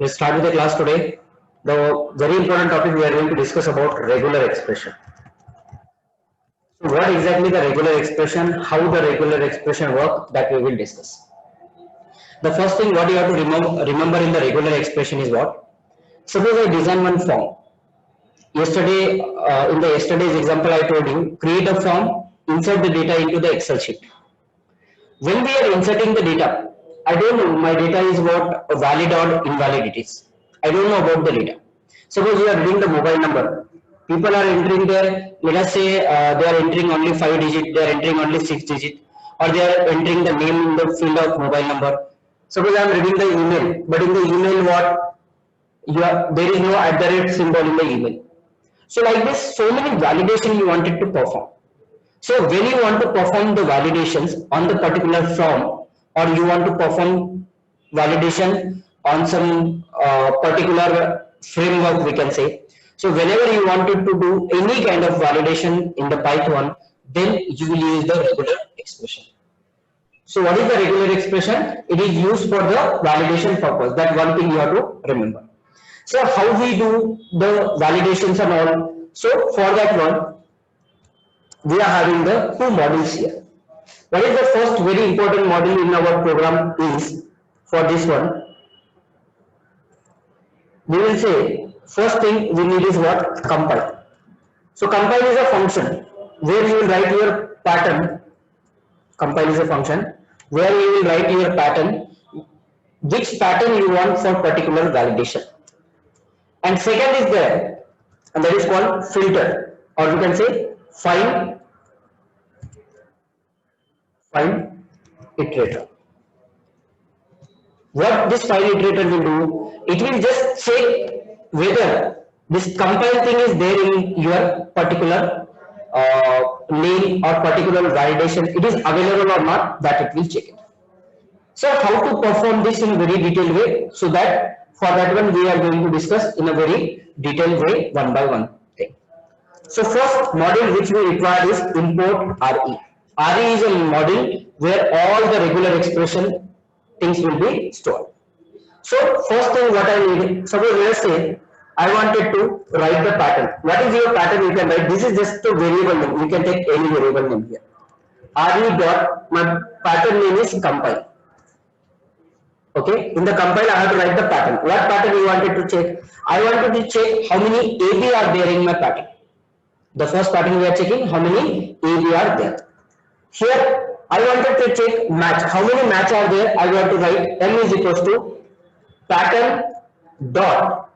Let's start with the class today. The very important topic we are going to discuss about regular expression. So what exactly the regular expression, how the regular expression work, that we will discuss. The first thing what you have to remember in the regular expression is what? Suppose I design one form. Yesterday, in the yesterday's example, I told you create a form, insert the data into the Excel sheet. When we are inserting the data, I don't know my data is what valid or invalid it is. I don't know about the data. Suppose you are reading the mobile number. People are entering their, let us say they are entering only 5 digit, they are entering only 6 digit, or they are entering the name in the field of mobile number. Suppose I am reading the email, but in the email what? There is no @ symbol in the email. So like this, so many validation you wanted to perform. So when you want to perform the validations on the particular form, or you want to perform validation on some particular framework, we can say. So whenever you wanted to do any kind of validation in the Python, then you will use the regular expression. So what is the regular expression? It is used for the validation purpose. That one thing you have to remember. So how we do the validations and all. So for that one, we are having the two models here. What is the first very important model in our program is for this one? We will say first thing we need is what? Compile. So compile is a function where you will write your pattern. Compile is a function where you will write your pattern, which pattern you want for particular validation. And second is there, and that is called filter, or we can say find iterator. What this file iterator will do, it will just check whether this compile thing is there in your particular name or particular validation, it is available or not, that it will check it. So how to perform this in a very detailed way, so that for that one we are going to discuss in a very detailed way, one by one thing. So first model which we require is import RE. RE is a model where all the regular expression things will be stored. So first thing what I need, suppose let us say I wanted to write the pattern. What is your pattern you can write? This is just a variable name. You can take any variable name here. RE dot, my pattern name is compile. Okay, in the compile I have to write the pattern. What pattern you wanted to check? I wanted to check how many AB are there in my pattern. The first pattern we are checking how many AB are there. Here I wanted to check match. How many match are there? I want to write M is equals to pattern dot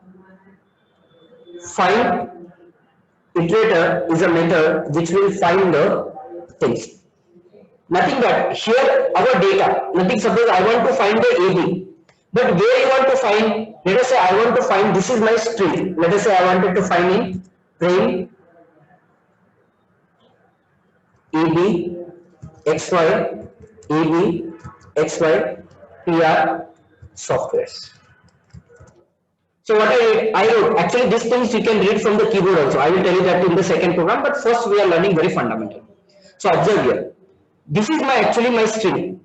find iterator is a method which will find the things. Nothing but here our data. Nothing. Suppose I want to find the AB, but where you want to find? Let us say I want to find. This is my string. Let us say I wanted to find in print AB XY AB XY PR softwares. So what I wrote, actually these things you can read from the keyboard also. I will tell you that in the second program, but first we are learning very fundamental. So observe here. This is actually my string.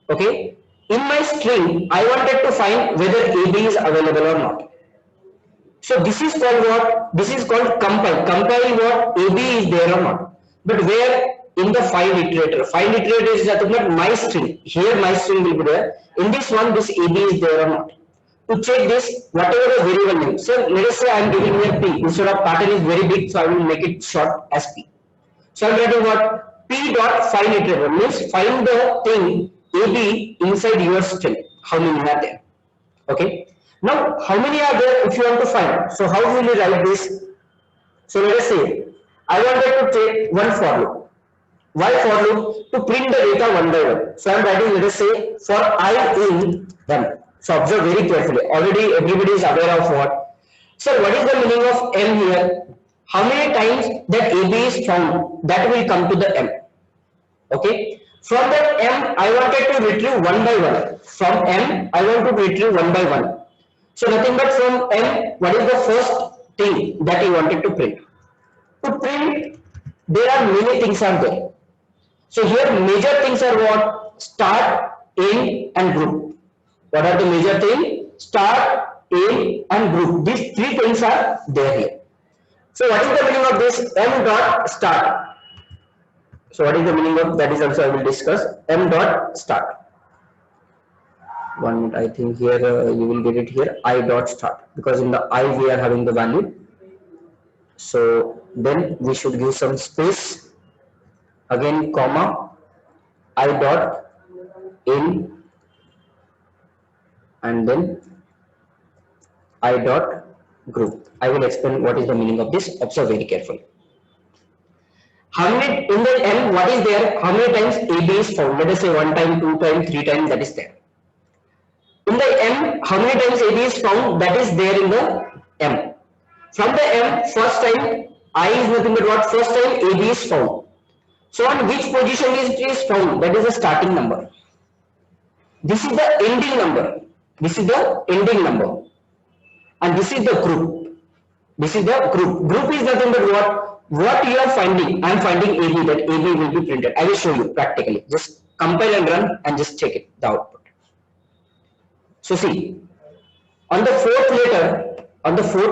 Okay. In my string, I wanted to find whether AB is available or not. So this is called what? This is called compile. Compile what? AB is there or not. But where? In the find iterator. Find iterator is not my string. Here my string will be there. In this one, this AB is there or not. To check this, whatever the variable name. So let us say I am giving here P. Instead of pattern is very big, so I will make it short as P. So I am writing what? P dot find iterator means find the thing AB inside your string. How many are there? Okay. Now, how many are there if you want to find? So how will you write this? So let us say I wanted to take one for loop. Why for loop? To print the data one by one. So I am writing, let us say, for I in M. So observe very carefully. Already everybody is aware of what. So what is the meaning of M here? How many times that AB is found, that will come to the M. Okay. From that M, I wanted to retrieve one by one. From M, I want to retrieve one by one. So nothing but from M, what is the first thing that you wanted to print? To print, there are many things are there. So here major things are what? Start, end and group. What are the major things? Start, aim and group. These three things are there here. So what is the meaning of this m dot start? So what is the meaning of that is also I will discuss. M dot start. One minute, I think here you will get it here I dot start, because in the I we are having the value. So then we should give some space, again comma I dot in, and then I dot group. I will explain what is the meaning of this. Observe very carefully. How many in the M, what is there? How many times AB is found? Let us say 1 time, 2 times, 3 times, that is there. In the M, how many times AB is found? That is there in the M. From the M, first time I is nothing but what? First time AB is found. So on which position it is found? That is the starting number. This is the ending number. This is the ending number. And this is the group. This is the group. Group is nothing but what? What you are finding. I am finding AB, that AB will be printed. I will show you practically. Just compile and run and just check it, the output. So see, on the fourth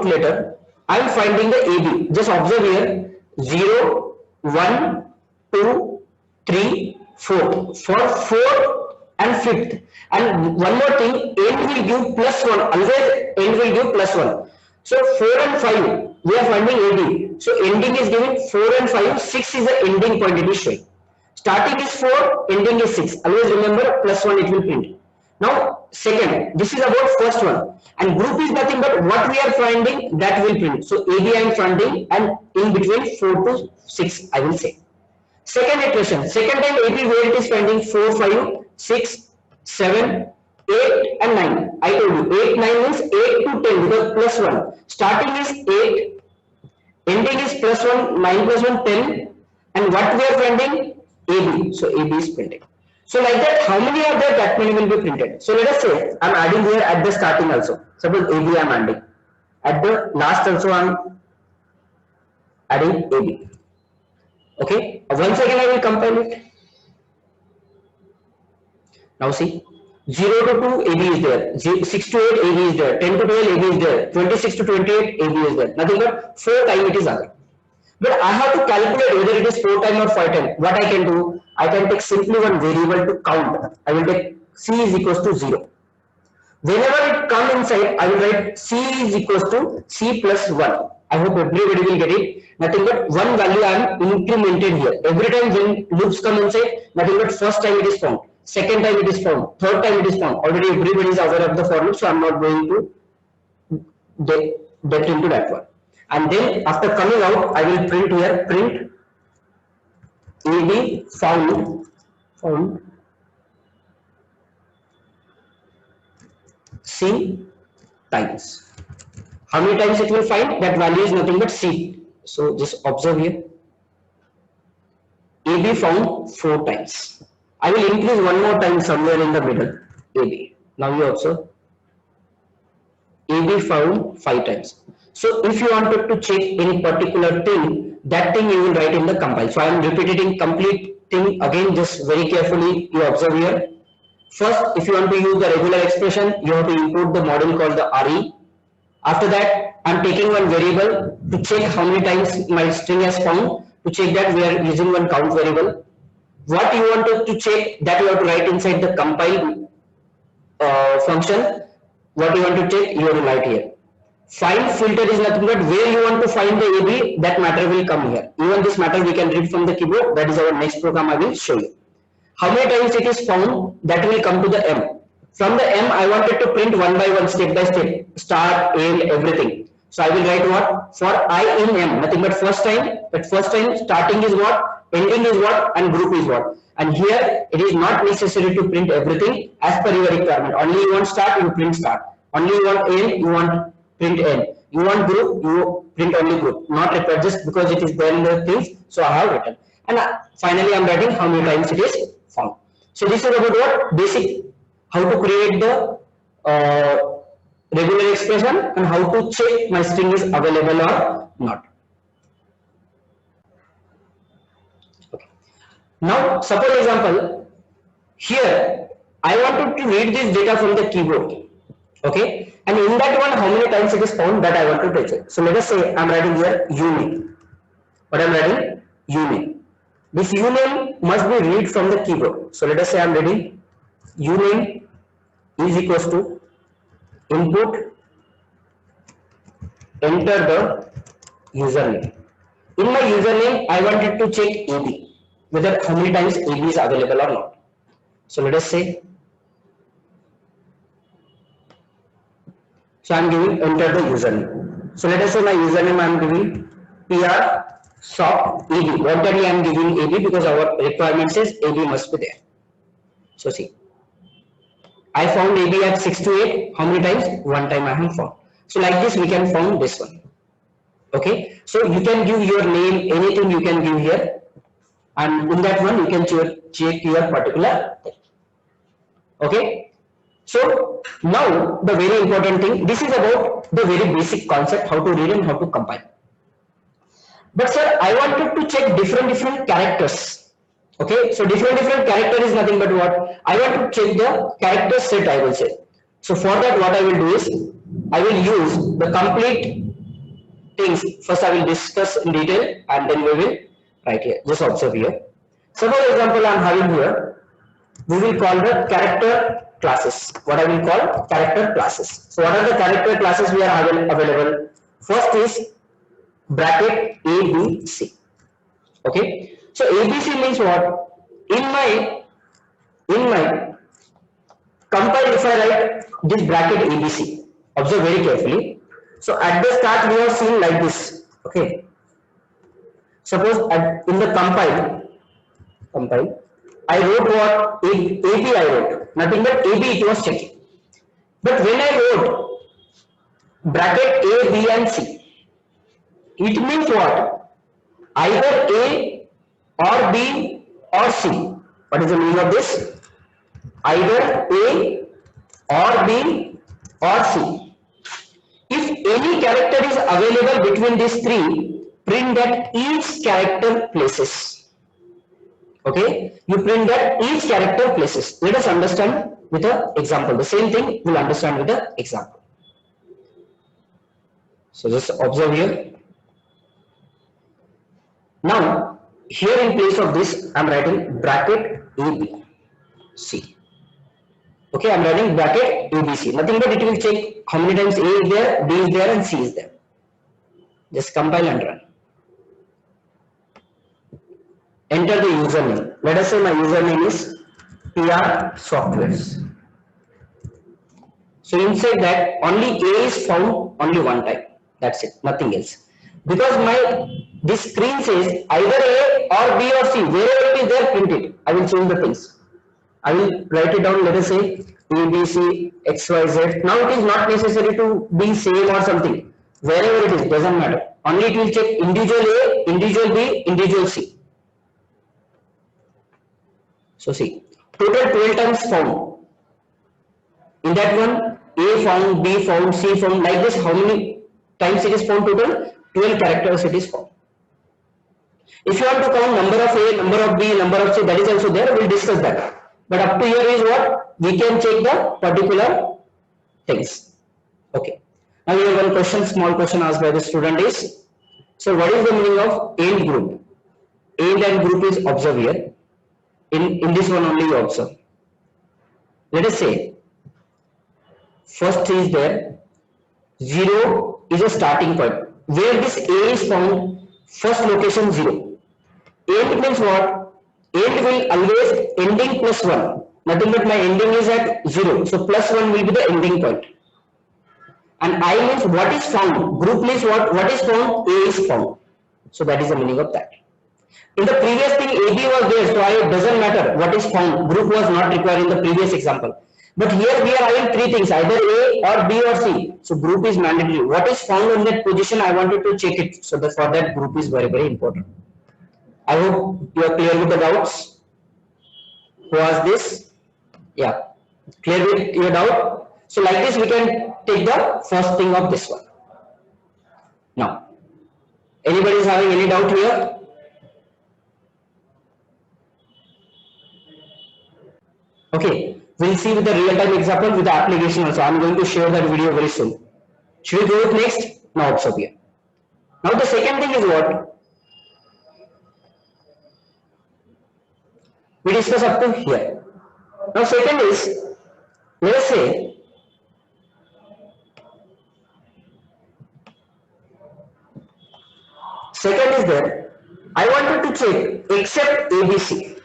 letter, I am finding the AB. Just observe here, 0, 1, 2, 3, 4. For 4 and 5th. And one more thing, end will give +1. Always end will give +1. So 4 and 5, we are finding AB. So ending is given 4 and 5. 6 is the ending point it is showing. Starting is 4, ending is 6. Always remember +1 it will print. Now second, this is about first one, and group is nothing but what we are finding that will print. So AB I am finding, and in between 4 to 6 I will say. Second iteration, second time AB where it is finding 4, 5, 6, 7, 8 and 9. I told you 8, 9 means 8 to 10 because +1. Starting is 8, ending is +1, 9 +1, 10, and what we are finding? AB. So AB is printed. So like that, how many are there? That many will be printed. So let us say I am adding here at the starting also. Suppose AB I am adding. At the last also I am adding AB. Okay. Once again I will compile it. Now see, 0 to 2 AB is there, 6 to 8 AB is there, 10 to 12 AB is there, 26 to 28 AB is there. Nothing but 4 times it is other. But I have to calculate whether it is 4 times or 5 times. What I can do? I can take simply one variable to count. I will take C is equals to 0. Whenever it comes inside, I will write C is equals to C plus 1. I hope everybody will get it. Nothing but one value I am incremented here. Every time when loops come inside, nothing but first time it is found, second time it is found, third time it is found. Already everybody is aware of the for loop, so I am not going to get into that one. And then after coming out, I will print here, print AB found C times. How many times it will find? That value is nothing but C. So just observe here. AB found 4 times. I will increase one more time somewhere in the middle. AB. Now you observe. AB found 5 times. So if you wanted to check any particular thing, that thing you will write in the compile. So I am repeating complete thing again, just very carefully you observe here. First, if you want to use the regular expression, you have to import the model called the RE. After that, I am taking one variable to check how many times my string has found. To check that, we are using one count variable. What you wanted to check, that you have to write inside the compile function. What you want to check, you have to write here. Find filter is nothing but where you want to find the AB, that matter will come here. Even this matter we can read from the keyboard. That is our next program I will show you. How many times it is found, that will come to the M. From the M, I wanted to print one by one, step by step, start, end, everything. So I will write what? For I in M, nothing but first time. But first time starting is what, ending is what, and group is what. And here it is not necessary to print everything as per your requirement. Only you want start, you print start. Only you want end, you want print end. You want group, you print only group. Not required just because it is there in the things. So I have written. And finally I am writing how many times it is found. So this is about what? Basic. How to create the regular expression and how to check my string is available or not. Okay. Now suppose example, here I wanted to read this data from the keyboard. Okay, and in that one how many times it is found, that I want to check. So let us say I'm writing here union. What I'm writing? Union. This union must be read from the keyboard. So let us say I'm reading union is equals to input, enter the username. In my username, I wanted to check AB, whether how many times AB is available or not. So let us say, so I am giving enter the username. So let us say my username I am giving PR soft AB. Voluntarily I am giving AB because our requirement says AB must be there. So see, I found AB at 6 to 8. How many times? One time I have found. So like this we can found this one. Okay. So you can give your name, anything you can give here, and in that one you can check your particular thing. Okay. So now the very important thing, this is about the very basic concept, how to read and how to compile. But sir, I wanted to check different characters. Okay, so different character is nothing but what? I want to check the character set, I will say. So for that what I will do is, I will use the complete things. First I will discuss in detail and then we will write here. Just observe here. So for example I am having here, we will call the character classes. What I will call character classes. So what are the character classes we are available? First is bracket ABC. Okay, so ABC means what? In my compile, if I write this bracket ABC, observe very carefully. So at the start we have seen like this. Okay, suppose in the compile I wrote what? AB I wrote, nothing but AB it was checking. But when I wrote bracket A, B and C, it means what? Either A or B or C. What is the meaning of this? Either A or B or C. If any character is available between these three, print that each character places. Okay, you print that each character places. Let us understand with an example. The same thing we'll understand with the example. So just observe here. Now, here in place of this, I am writing bracket AB, C. Okay, I am writing bracket ABC. Nothing but it will check how many times A is there, B is there, and C is there. Just compile and run. Enter the username. Let us say my username is PR Softwares. So inside that only A is found only one time. That's it, nothing else. Because this screen says either A or B or C, wherever it is there, print it. I will change the things. I will write it down. Let us say A, B, C, X, Y, Z. Now it is not necessary to be same or something. Wherever it is, doesn't matter. Only it will check individual A, individual B, individual C. So see, total 12 times found. In that one, A found, B found, C found. Like this, how many times it is found total? 12 characters it is found. If you want to count number of A, number of B, number of C, that is also there. We'll discuss that. But up to here is what? We can check the particular things. Okay. Now here one question, small question asked by the student is, so what is the meaning of AND group? AND and group is observe here. In this one only you observe. Let us say, first is there, 0 is a starting point. Where this A is found, first location 0. AND means what? AND will always ending plus 1. Nothing but my ending is at 0. So plus 1 will be the ending point. And I means what is found. Group means what? What is found? A is found. So that is the meaning of that. In the previous thing, AB was there, so it doesn't matter what is found. Group was not required in the previous example. But here we are having three things, either A or B or C. So group is mandatory. What is found in that position, I wanted to check it. So for that group is very, very important. I hope you are clear with the doubts. Who asked this? Yeah. Clear with your doubt? So like this, we can take the first thing of this one. Now, anybody is having any doubt here? Okay. We'll see with the real-time example with the application also. I'm going to share that video very soon. Should we go with next? Now observe here. Now the second thing is what? We discuss up to here. Now second is, let us say, second is there, I wanted to check except ABC.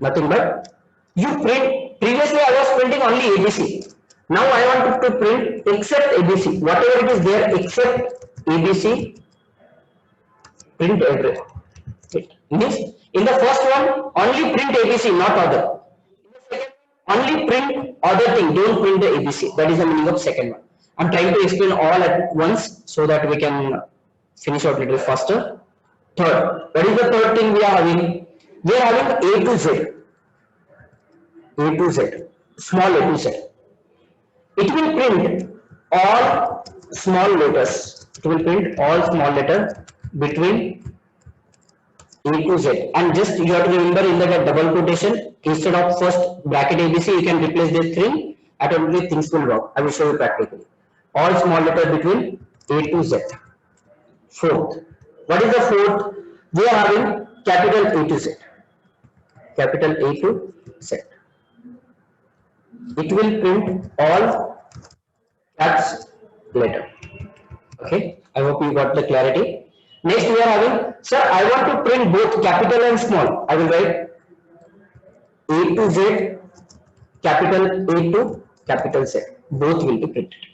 Nothing but you print, previously I was printing only ABC. Now I wanted to print except ABC. Whatever it is there except ABC, print everything. It means in the first one only print ABC, not other. In the second, only print other thing, don't print the ABC. That is the meaning of second one. I'm trying to explain all at once so that we can finish out a little faster. Third, what is the third thing we are having? We are having A to Z. A to Z, small a to Z. It will print all small letters. It will print all small letter between A to Z. And just you have to remember in that double quotation, instead of first bracket ABC, you can replace this string. Automatically things will work. I will show you practically. All small letter between A to Z. Fourth, what is the fourth? We are having capital A to Z. Capital A to Z. It will print all caps letter. Okay, I hope you got the clarity. Next we are having, sir, I want to print both capital and small. I will write A to Z, capital A to capital Z. Both will be printed.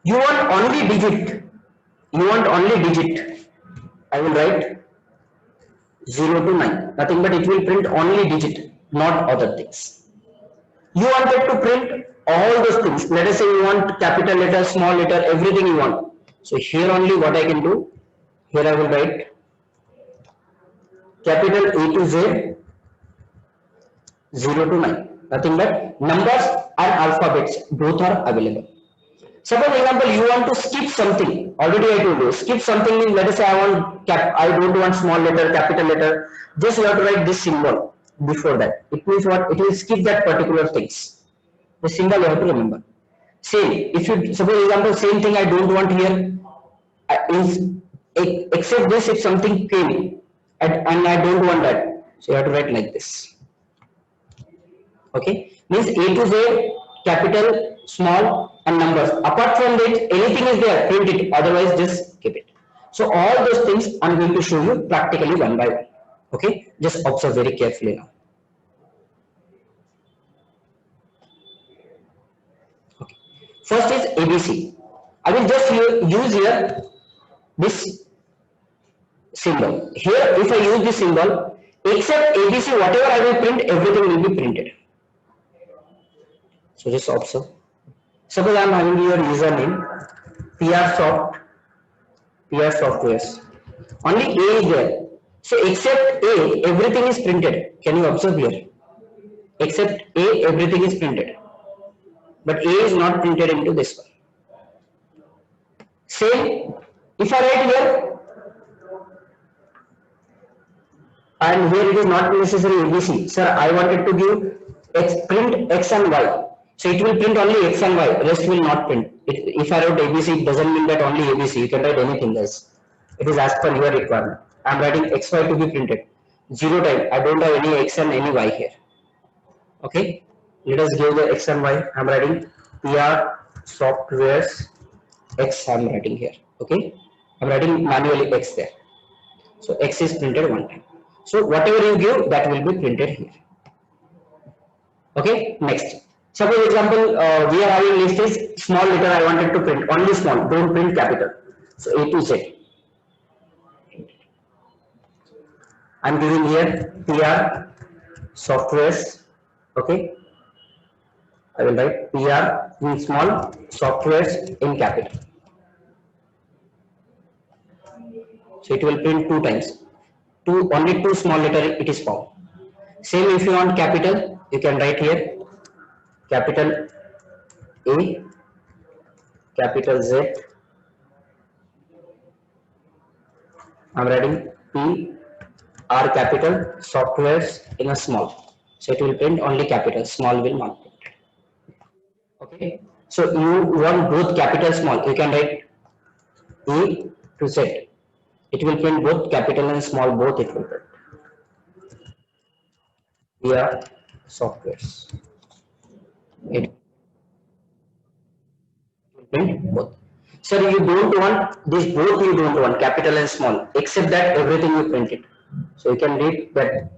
You want only digit. You want only digit. I will write 0 to 9. Nothing but it will print only digit, not other things. You wanted to print all those things. Let us say you want capital letter, small letter, everything you want. So here only what I can do, here I will write capital A to Z, 0 to 9. Nothing but numbers and alphabets, both are available. Suppose example, you want to skip something. Already I told you, skip something means, let us say I don't want small letter, capital letter. Just you have to write this symbol before that. It means what? It will skip that particular things. The symbol you have to remember. Same, if you suppose example, same thing I don't want here, except this if something came and I don't want that. So you have to write like this. Okay, means A to Z, capital, small and numbers. Apart from that, anything is there, print it, otherwise just keep it. So all those things I'm going to show you practically one by one. Okay, just observe very carefully now. Okay. First is ABC. I will just use here this symbol. Here if I use this symbol, except ABC, whatever I will print, everything will be printed. So just observe. Suppose I am having your username PR Softwares. Only A is there. So except A, everything is printed. Can you observe here? Except A, everything is printed. But A is not printed into this one. Same, if I write here, and here it is not necessary ABC. Sir, I wanted to give print X and Y. So it will print only X and Y, rest will not print. If I wrote ABC, it doesn't mean that only ABC. You can write anything else. It is as per your requirement. I am writing XY to be printed. 0 time. I don't have any X and any Y here. Okay. Let us give the X and Y. I am writing PR Softwares X. I am writing here. Okay. I am writing manually X there. So X is printed one time. So whatever you give, that will be printed here. Okay. Next. Suppose example, we are having list is small letter I wanted to print, only small, don't print capital. So A to Z. I am giving here PR Softwares. Okay. I will write PR in small, Softwares in capital. So it will print 2 times. Only 2 small letter it is found. Same if you want capital, you can write here capital A, capital Z. I am writing P R capital Softwares in a small. So it will print only capital, small will not print. Okay. So you want both capital, small. You can write A to Z. It will print both capital and small, both it will print. Via softwares. It will print both. Sir, you don't want this both, you don't want capital and small, except that everything you print it. So you can read that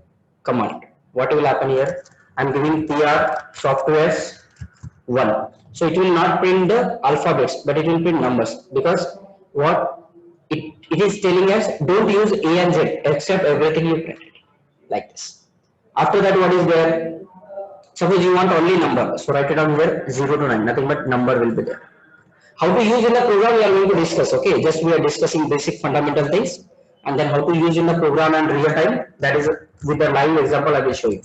command. What will happen here? I'm giving PR softwares 1. So it will not print the alphabets, but it will print numbers, because what it is telling us, don't use A and Z, except everything you print it like this. After that, what is there? Suppose you want only number, so write it down here 0 to 9, nothing but number will be there. How to use in the program we are going to discuss, okay? Just we are discussing basic fundamental things, and then how to use in the program and real time, that is with the live example I will show you.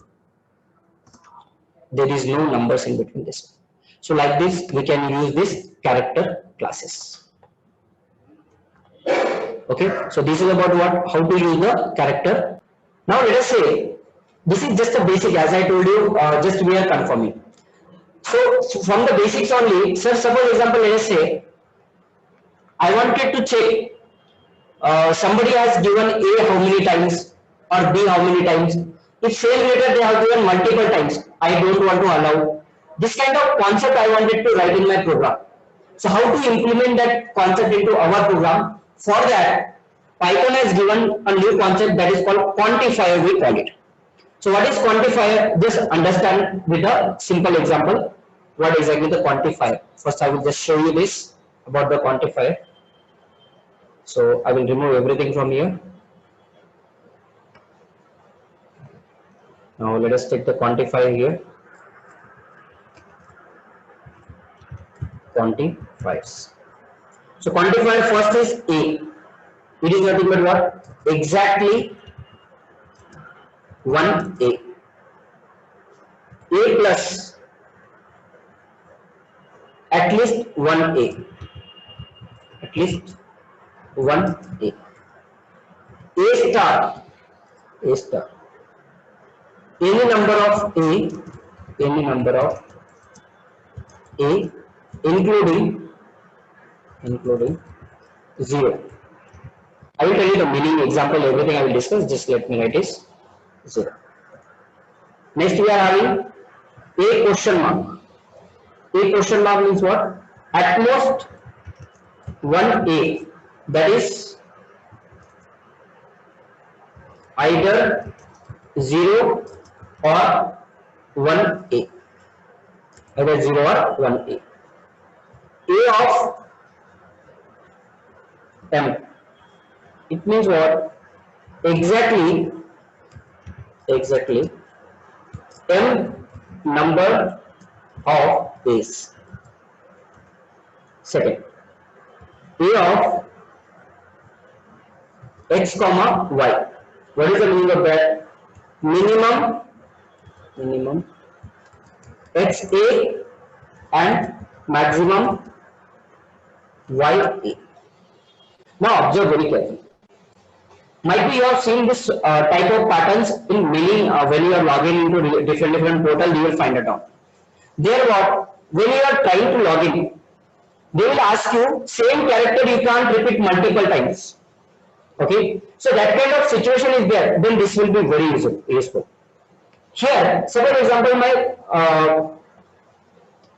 There is no numbers in between this. So like this we can use this character classes. Okay, so this is about what, how to use the character. Now let us say this is just a basic, as I told you, just we are confirming. So from the basics only, sir, suppose example, let us say I wanted to check somebody has given A how many times or B how many times. If same letter they have given multiple times, I don't want to allow. This kind of concept I wanted to write in my program. So how to implement that concept into our program? For that, Python has given a new concept that is called quantifier, we call it. So what is quantifier? Just understand with a simple example what exactly the quantifier. First I will just show you this about the quantifier. So I will remove everything from here. Now let us take the quantifier here. Quantifiers. So quantifier first is A. It is nothing but what? Exactly 1A. A plus at least 1A. At least 1A. A star. A star. Any number of A. Any number of A, including 0. I will tell you the meaning, example, everything I will discuss. Just let me write is 0. Next we are having A question mark. A question mark means what? At most 1A. That is either 0 or 1A. Either 0 or 1A. A of M. It means what? Exactly M number of A's. Second, A of X comma Y. What is the meaning of that? Minimum XA and maximum YA. Now observe very carefully. Might be you have seen this type of patterns in many when you are logging into different portals, you will find it out. There what? When you are trying to log in, they will ask you same character you can't repeat multiple times. Okay, so that kind of situation is there, then this will be very useful. Here, say for example, my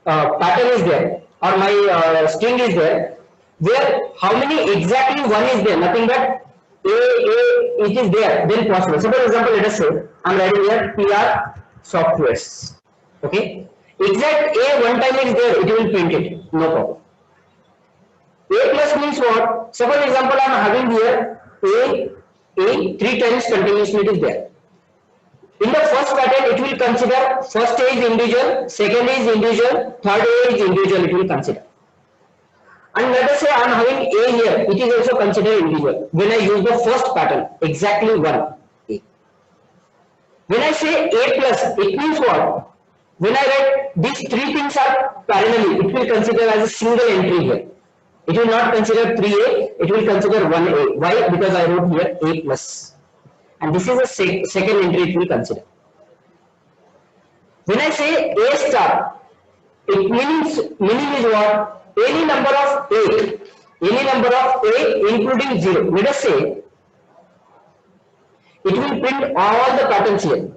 pattern is there or my string is there, where how many exactly one is there, nothing but it is there, then possible. So for example, let us say I'm writing here PR softwares. Okay, exact A one time is there, it will print it, no problem. A plus means what? So for example, I am having here A 3 times continuously it is there. In the first pattern, it will consider first A is individual, second A is individual, third A is individual, it will consider. And let us say I am having A here, it is also considered individual. When I use the first pattern, exactly 1 A. When I say A plus, it means what? When I write these three things are parallelly, it will consider as a single entry here. It will not consider 3A, it will consider 1A. Why? Because I wrote here A plus. And this is a second entry it will consider. When I say A star, it meaning is what? Any number of A including 0. Let us say it will print all the patterns here.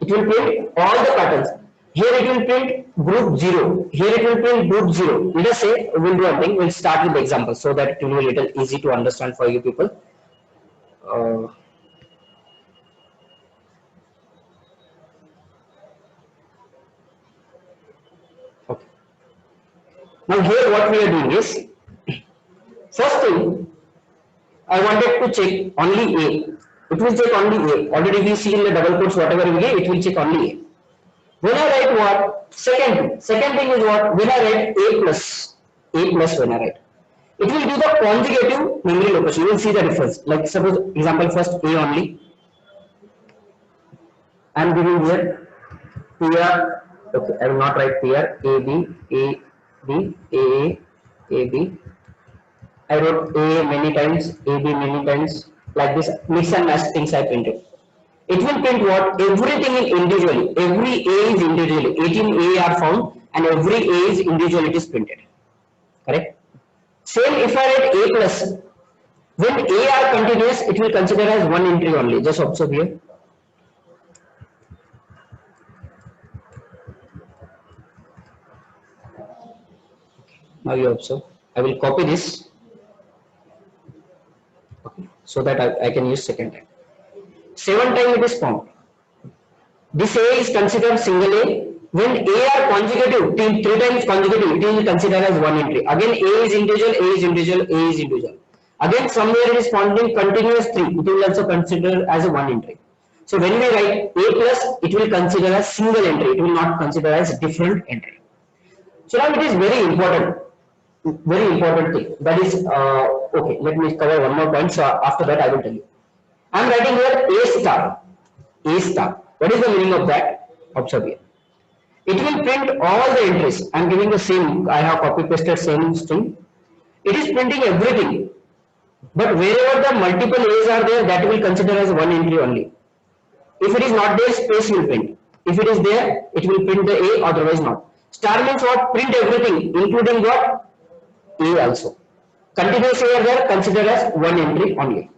It will print all the patterns. Here it will print group 0. Here it will print group 0. Let us say we'll do one thing. We'll start with the example so that it will be a little easy to understand for you people. Okay. Now here what we are doing is, first thing I wanted to check only A. It will check only A. Already we see in the double quotes whatever we get, it will check only A. When I write what? Second thing is what? When I write A plus when I write, it will do the conjugative memory location. You will see the difference. Like suppose example first A only. I am giving here PR. Okay, I will not write PR. A B A B. I wrote A many times, A B many times. Like this, mix and match things I printed. It will print what? Everything in individually. Every A is individually. 18 A are found and every A is individually it is printed. Correct? Same if I write A plus. When A are continuous, it will consider as one entry only. Just observe here. Now you observe. I will copy this. Okay. So that I can use second time. 7 times it is found. This A is considered single A. When A are conjugative, 3 times conjugative, it is considered as one entry. Again A is individual, A is individual, A is individual. Again somewhere it is found in continuous 3, it will also consider as a one entry. So when we write A plus, it will consider as single entry, it will not consider as different entry. So now it is very important thing. That is, okay, let me cover one more point. So after that I will tell you. I am writing here A star. A star. What is the meaning of that? Observe here. It will print all the entries. I am giving the same. I have copy pasted same string. It is printing everything. But wherever the multiple A's are there, that will consider as one entry only. If it is not there, space will print. If it is there, it will print the A, otherwise not. Star means what? Print everything, including what? A also. Continuous A are there, consider as one entry only.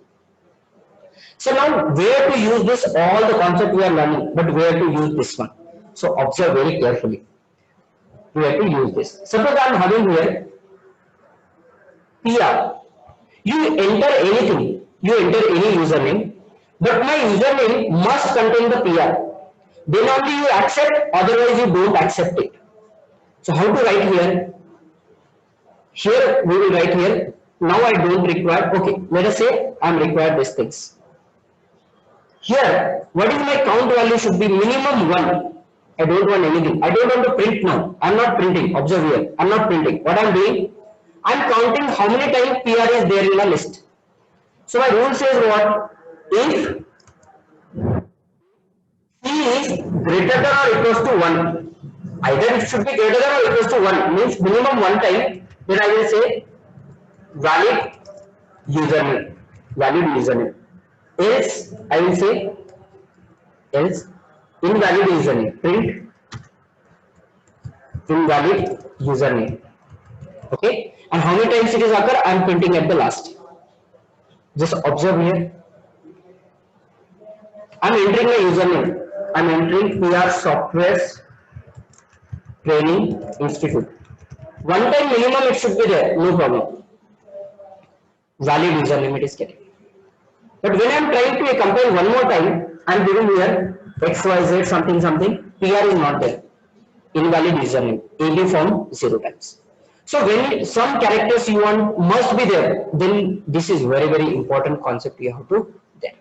So now where to use this? All the concept we are learning, but where to use this one? So observe very carefully. Where to use this? Suppose I am having here PR. You enter anything, you enter any username, but my username must contain the PR. Then only you accept, otherwise you don't accept it. So how to write here? Here we will write here. Now I don't require. Okay, let us say I am required these things. Here, what is my count value should be minimum 1. I don't want anything. I don't want to print now. I am not printing. Observe here. I am not printing. What I am doing? I am counting how many times PR is there in a list. So my rule says what? If P is greater than or equals to 1, either it should be greater than or equals to 1, means minimum 1 time, then I will say valid username. Valid username. Else I will say else invalid username. Print invalid username. Okay, and how many times it is occur? I am printing at the last. Just observe here. I am entering my username. I am entering PR Softwares Training Institute. One time minimum it should be there, no problem. Valid username it is getting. But when I am trying to compile one more time, I am giving here XYZ something something, PR is not there. Invalid username, AB form 0 times. So when some characters you want must be there, then this is very important concept you have to there.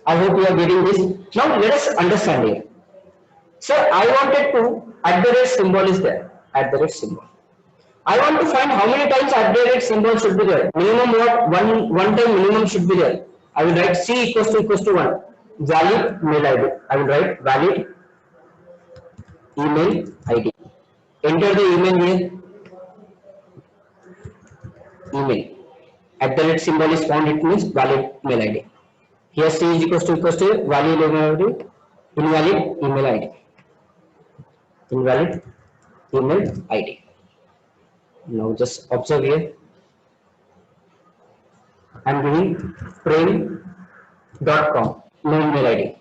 I hope you are getting this. Now let us understand here. So I wanted to @ symbol is there. @ symbol. I want to find how many times @ symbol should be there. Minimum what? One time minimum should be there. I will write C equals to 1. Valid mail ID. I will write valid email ID. Enter the email here. Email. @ symbol is found, it means valid mail ID. Here C is equals to valid email ID. invalid email ID, invalid email ID. Now just observe here, I'm giving frame.com, no email ID,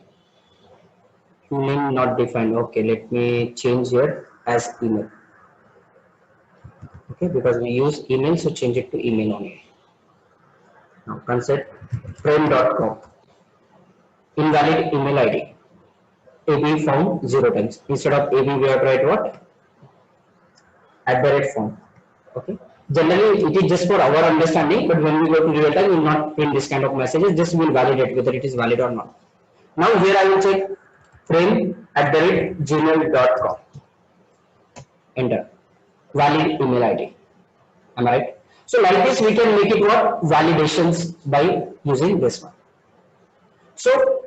name not defined. Okay, let me change here as email. Okay, because we use email, so change it to email only. Now concept frame.com, invalid email ID, AB found 0 times. Instead of AB we have to write what? @found. Okay, generally it is just for our understanding, but when we go to real time we will not print this kind of messages, just we will validate whether it is valid or not. Now here I will check frame@gmail.com, enter, valid email ID. Am I right? So like this we can make it what? Validations by using this one. So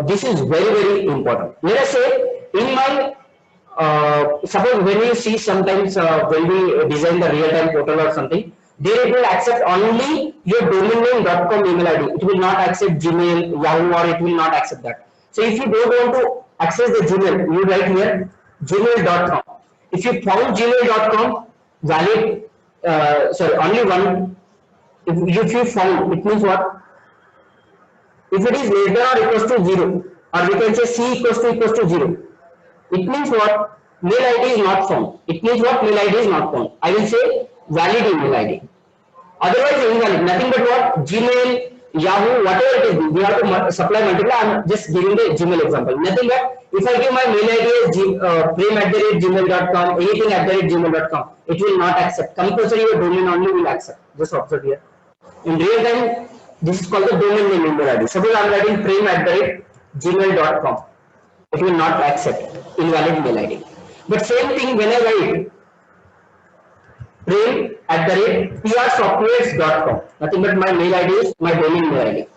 this is very important. Let us say in my suppose when you see sometimes when we design the real-time portal or something, there it will accept only your domain name.com email ID. It will not accept Gmail, Yahoo, or it will not accept that. So if you don't want to access the Gmail, you write here gmail.com. If you found gmail.com valid, sorry, only one. If you found, it means what? If it is less than or equals to 0, or we can say C equals to 0, it means what? Mail ID is not found. It means what? Mail ID is not found. I will say valid email ID. Otherwise invalid. Nothing but what? Gmail, Yahoo, whatever it is. We have to supply multiple. I am just giving the Gmail example. Nothing but if I give my mail ID as frame@gmail.com, anything @gmail.com, it will not accept. Compulsory your domain only will accept. Just observe here. In real time, this is called the domain name email ID. Suppose I am writing frame@gmail.com. It will not accept, invalid mail ID. But same thing when I write frame@prsoftwares.com, nothing but my mail ID is my domain mail ID,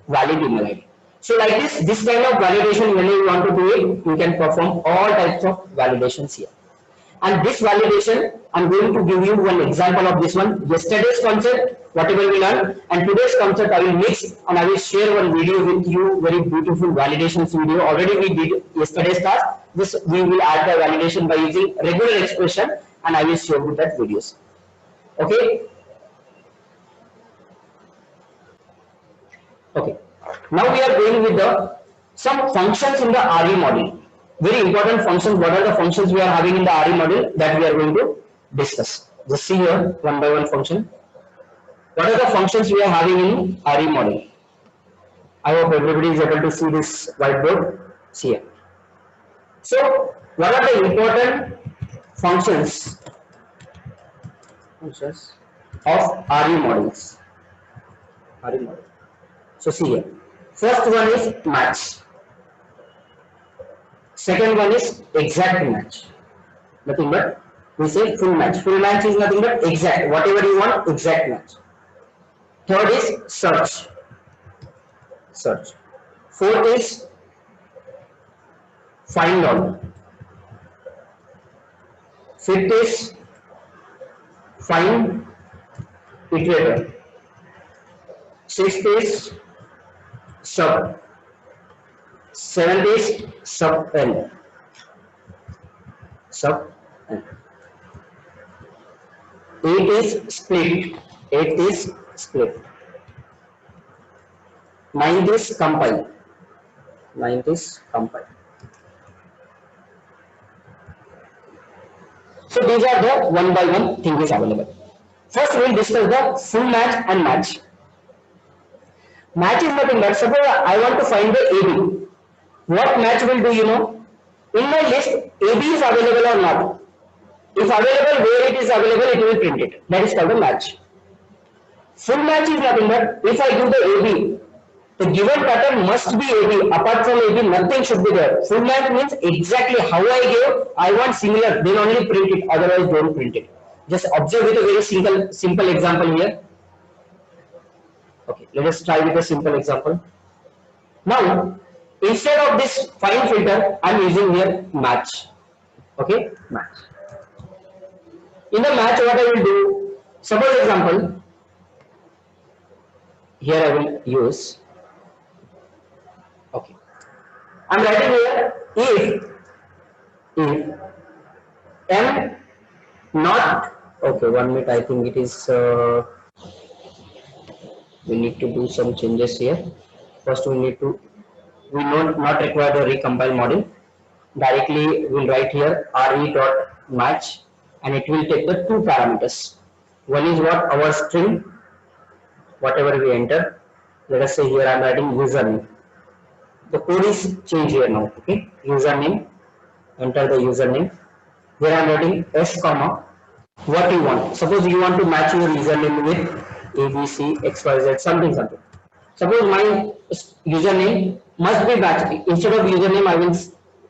valid email ID. So like this kind of validation, when you want to do it, you can perform all types of validations here. And this validation, I'm going to give you one example of this one. Yesterday's concept, whatever we learned, and today's concept I will mix and I will share one video with you, very beautiful validations video. Already we did yesterday's task. This we will add the validation by using regular expression, and I will show you that videos. Okay. Okay. Now we are going with the some functions in the RE model. Very important functions. What are the functions we are having in the RE model that we are going to discuss? Just see here one by one function. What are the functions we are having in RE model? I hope everybody is able to see this whiteboard. See here. So what are the important functions of RE models? RE model. So see here. First one is match. Second one is exact match. Nothing but we say full match. Full match is nothing but exact. Whatever you want, exact match. Third is search. Search. Fourth is find all. Fifth is find iterator. Sixth is sub. Seventh is sub n. Sub n. Eight is split. Eighth is split. Ninth is compile. Ninth is compile. So these are the one by one things available. First we will discuss the full match and match. Match is nothing but suppose I want to find the AB. What match will do, you know? In my list, AB is available or not. If available, where it is available, it will print it. That is called a match. Full match is nothing but if I give the AB, the given pattern must be AB. Apart from AB, nothing should be there. Full match means exactly how I gave, I want similar, then only print it, otherwise don't print it. Just observe with a very simple example here. Okay, let us try with a simple example. Now, instead of this find filter, I am using here match. Okay, match. In the match, what I will do, suppose example, here I will use, okay, I'm writing here if m not, okay, 1 minute, I think it is we need to do some changes here. First we not require the recompile model. Directly we'll write here re dot match, and it will take the two parameters. One is what, our string, whatever we enter. Let us say here I'm writing username. The code is changed here now. Okay, username, enter the username. Here I'm writing s comma what you want. Suppose you want to match your username with abc xyz something. Suppose my username must be matched. Instead of username, I will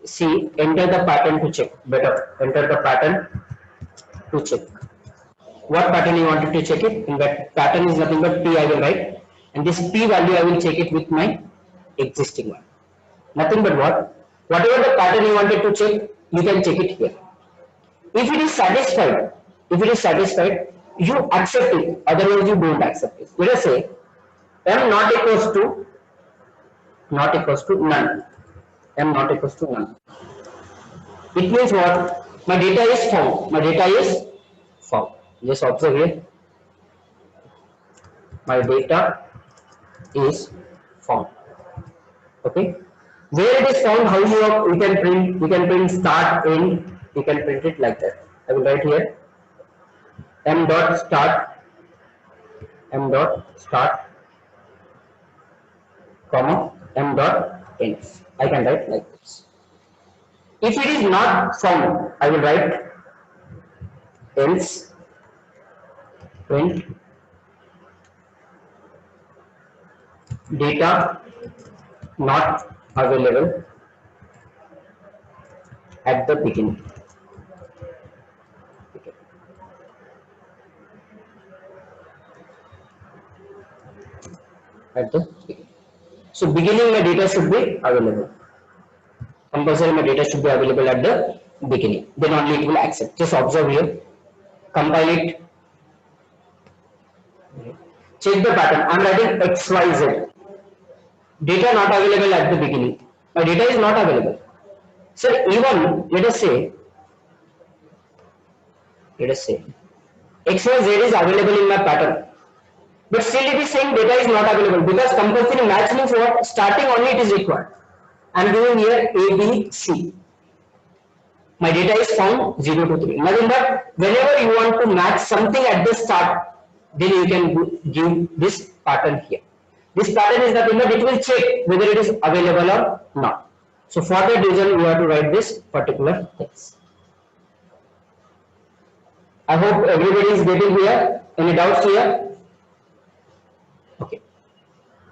see enter the pattern to check. Better enter the pattern to check. What pattern you wanted to check it? In that pattern is nothing but p I will write, and this p value I will check it with my existing one. Nothing but what? Whatever the pattern you wanted to check, you can check it here. If it is satisfied, you accept it. Otherwise, you don't accept it. Let us say m not equals to none. M not equals to none. It means what? My data is found. Just observe here. My data is found. Okay. Where it is found, how you can print start in. You can print it like that. I will write here m dot start comma m dot end. I can write like this. If it is not found, I will write else print data not available at the beginning. At the beginning. So beginning my data should be available. Compulsory my data should be available at the beginning. Then only it will accept. Just observe here. Compile it. Check the pattern. I am writing XYZ. Data not available at the beginning. My data is not available. So even let us say XYZ is available in my pattern. But still it is saying data is not available because compulsory match means what? Starting only it is required. I am giving here A, B, C. My data is found 0 to 3. Nothing but whenever you want to match something at the start, then you can give this pattern here. This pattern is nothing but it will check whether it is available or not. So for that reason, we have to write this particular text. I hope everybody is getting here. Any doubts here? Okay.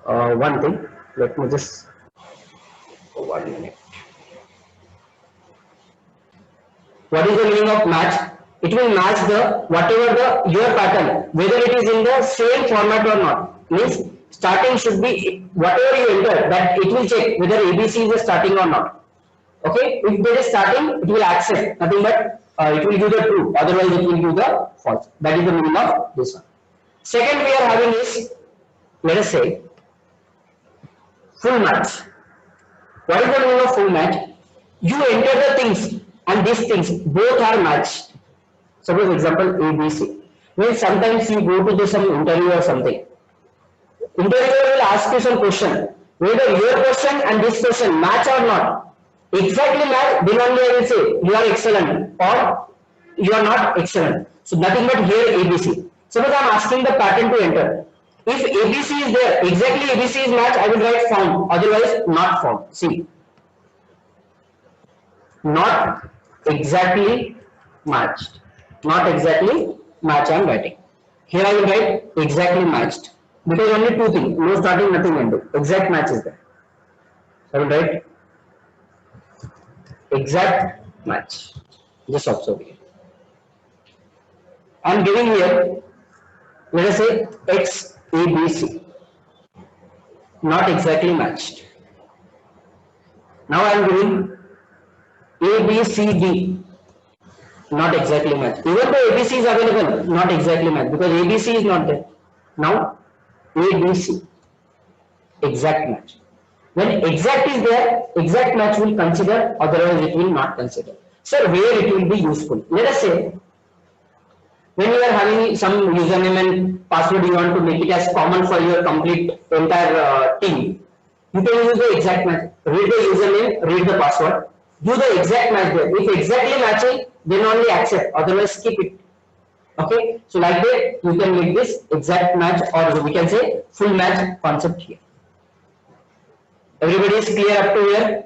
One thing, let me just 1 minute. What is the meaning of match? It will match the whatever your pattern, whether it is in the same format or not. Means starting should be whatever you enter, that it will check whether ABC is starting or not. Okay, if there is starting, it will accept nothing but it will give the true, otherwise it will give the false. That is the meaning of this one. Second we are having is, let us say, full match. What is the meaning of full match? You enter the things and these things both are matched. Suppose example ABC. Means sometimes you go to some interview or something. Interviewer will ask you some question. Whether your question and this question match or not. Exactly match, then only I will say you are excellent or you are not excellent. So nothing but here ABC. Suppose I am asking the pattern to enter. If ABC is there, exactly ABC is matched, I will write found, otherwise not found. See. Not exactly matched. Not exactly match I am writing. Here I will write exactly matched. Because only two things, no starting, nothing ending. Exact match is there. So I will write exact match. Just observe here. I am giving here, let us say X, A, B, C. Not exactly matched. Now I am giving A, B, C, D. Not exactly matched. Even though ABC is available, not exactly matched because ABC is not there. Now A, B, C. Exact match. When exact is there, exact match will consider, otherwise it will not consider. So where it will be useful? Let us say when you are having some username and password, you want to make it as common for your complete entire team. You can use the exact match. Read the username, read the password, do the exact match there. If exactly matching, then only accept. Otherwise, skip it. Okay. So like that, you can make this exact match, or we can say full match concept here. Everybody is clear up to here?